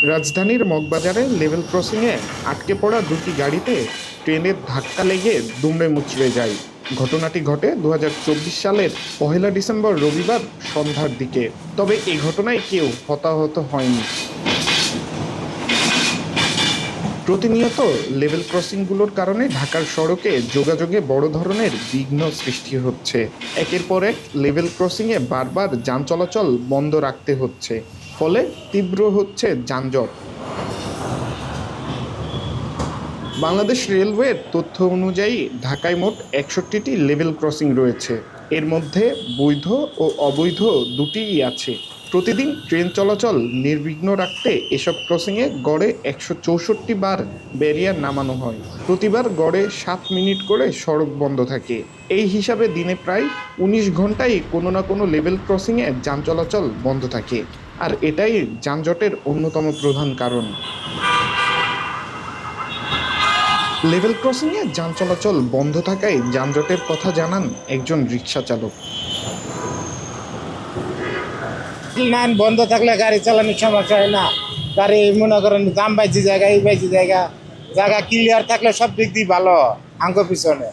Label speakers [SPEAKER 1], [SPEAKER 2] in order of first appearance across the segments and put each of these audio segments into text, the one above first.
[SPEAKER 1] রাজধানীর মগবাজারে লেভেল ক্রসিংয়ে আটকে পড়া দুটি গাড়িতে ট্রেনের ধাক্কা লেগে দুমড়ে মুচড়ে যায়। ঘটনাটি ঘটে ২০২৪ সালের ১ ডিসেম্বর রবিবার সন্ধ্যার দিকে। তবে এই ঘটনায় কেউ হতাহত হয়নি। প্রতিনিয়ত লেভেল ক্রসিংগুলোর কারণে ঢাকার সড়কে যোগাযোগে বড় ধরনের বিঘ্ন সৃষ্টি হচ্ছে। একের পর এক লেভেল ক্রসিংয়ে বারবার যান চলাচল বন্ধ রাখতে হচ্ছে, ফলে তীব্র হচ্ছে যানজট। বাংলাদেশ রেলওয়ের তথ্য অনুযায়ী ঢাকায় মোট ৬১টি লেভেল ক্রসিং রয়েছে। এর মধ্যে বৈধ ও অবৈধ দুটিই আছে। প্রতিদিন ট্রেন চলাচল নির্বিঘ্ন রাখতে এসব ক্রসিংয়ে গড়ে ১৬৪ বার ব্যারিয়ার নামানো হয়। প্রতিবার গড়ে ৭ মিনিট করে সড়ক বন্ধ থাকে। এই হিসাবে দিনে প্রায় ১৯ ঘন্টায় কোনো না কোনো লেভেল ক্রসিংয়ে যান চলাচল বন্ধ থাকে। আর এটাই যানজটের অন্যতম প্রধান কারণ। লেভেল ক্রসিংয়ে যান চলাচল বন্ধ থাকায় যানজটের কথা জানান একজন রিকশা চালক।
[SPEAKER 2] বন্ধ থাকলে গাড়ি চালানোর সমস্যা হয় না। গাড়ি মনে করেন দাম বাইছি জায়গা এই বাইছি জায়গা ক্লিয়ার থাকলে সব দিক দিয়ে ভালো আঙ্গ পিছনে।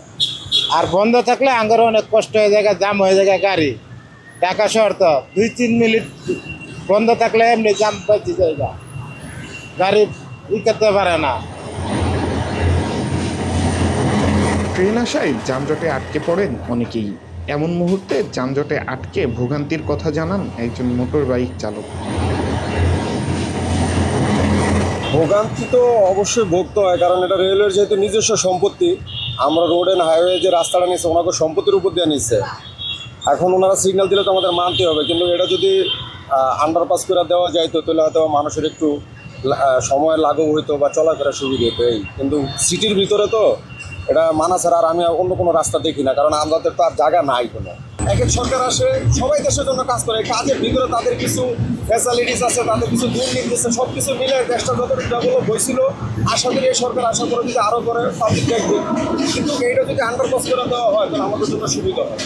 [SPEAKER 2] আর বন্ধ থাকলে আঙ্গর অনেক কষ্ট হয়ে যায়, জাম হয়ে যায় গাড়ি। ঢাকা শহর তো ২-৩ মিনিট বন্ধ থাকলে এমনি জাম বাইছি জায়গা, গাড়ি করতে পারে না।
[SPEAKER 1] ট্রেন আসায় যানজটে আটকে পড়েন অনেকেই। এমন মুহূর্তে যানজটে আটকে ভোগান্তির কথা জানান একজন মোটর বাইক চালক।
[SPEAKER 3] ভোগান্তি তো অবশ্যই ভোগতে হয়, কারণ এটা রেলওয়ের যেহেতু নিজস্ব সম্পত্তি। আমরা রোড অ্যান্ড হাইওয়ে যে রাস্তাটা নিচ্ছে ওনাকে সম্পত্তির উপর দিয়ে নিচ্ছে। এখন ওনারা সিগন্যাল দিলে তো আমাদের মানতে হবে, কিন্তু এটা যদি আন্ডারপাস করে দেওয়া যায় তো তাহলে হয়তো মানুষের একটু সময় লাঘব হইতো বা চলাফেরা সুবিধা হতো। এই কিন্তু সিটির ভিতরে তো এটা মানা ছাড়া আর আমি অন্য কোনো রাস্তা দেখি না, কারণ আমাদের তো আর জায়গা নাই কোনো। এক এক সরকার আসে, সবাই দেশের জন্য কাজ করে, কাজের ভিতরে তাদের কিছু ফ্যাসিলিটিস আছে, তাদের কিছু দুর্নীতি আছে, সব কিছু মিলে দেশটা যতটুকু ডেভেলপ হয়েছিল। আশা করি এই সরকার আশা করে যদি আরও করে পাবলিক দেখবে, কিন্তু এইটা যদি আন্ডারপাস করে দেওয়া হয় তাহলে আমাদের জন্য সুবিধা হয়।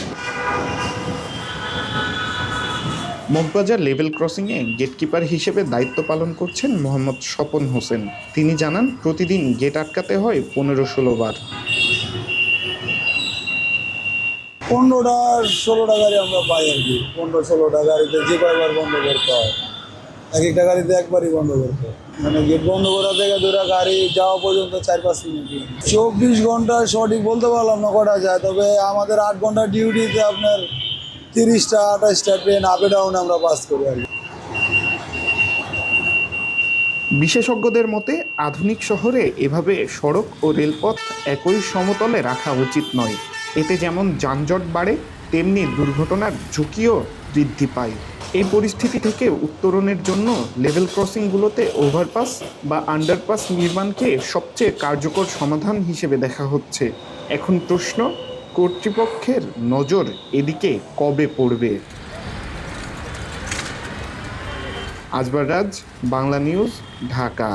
[SPEAKER 1] মগবাজার লেভেল ক্রসিংয়ে গেটকিপার হিসেবে দায়িত্ব পালন করছেন মোহাম্মদ স্বপন হোসেন। তিনি জানান, প্রতিদিন গেট আটকাতে হয় ১৫-১৬ বার।
[SPEAKER 4] ১৫টা-১৬টা গাড়ি আমরা পাই আর কি। ১৫-১৬টা গাড়িতে যে কয়বার বন্ধ করতে হয়, এক একটা গাড়িতে একবারই বন্ধ করতে হয়। মানে গেট বন্ধ করা থেকে দুটা গাড়ি যাওয়া পর্যন্ত ৪-৫ মিনিট। ২৪ ঘন্টা সঠিক বলতে পারলাম না কটা যায়, তবে আমাদের ৮ ঘন্টা ডিউটিতে আপনার ৩০টা-২৮টা ট্রেন আপ ডাউন আমরা পাস করি আর কি।
[SPEAKER 1] বিশেষজ্ঞদের মতে আধুনিক শহরে এভাবে সড়ক ও রেলপথ একই সমতলে রাখা উচিত নয়। এতে যেমন যানজট বাড়ে, তেমনি দুর্ঘটনার ঝুঁকিও বৃদ্ধি পায়। এই পরিস্থিতি থেকে উত্তরণের জন্য লেভেল ক্রসিংগুলোতে ওভারপাস বা আন্ডারপাস নির্মাণকে সবচেয়ে কার্যকর সমাধান হিসেবে দেখা হচ্ছে। এখন প্রশ্ন, কর্তৃপক্ষের নজর এদিকে কবে পড়বে? আজবার রাজ, বাংলা নিউজ, ঢাকা।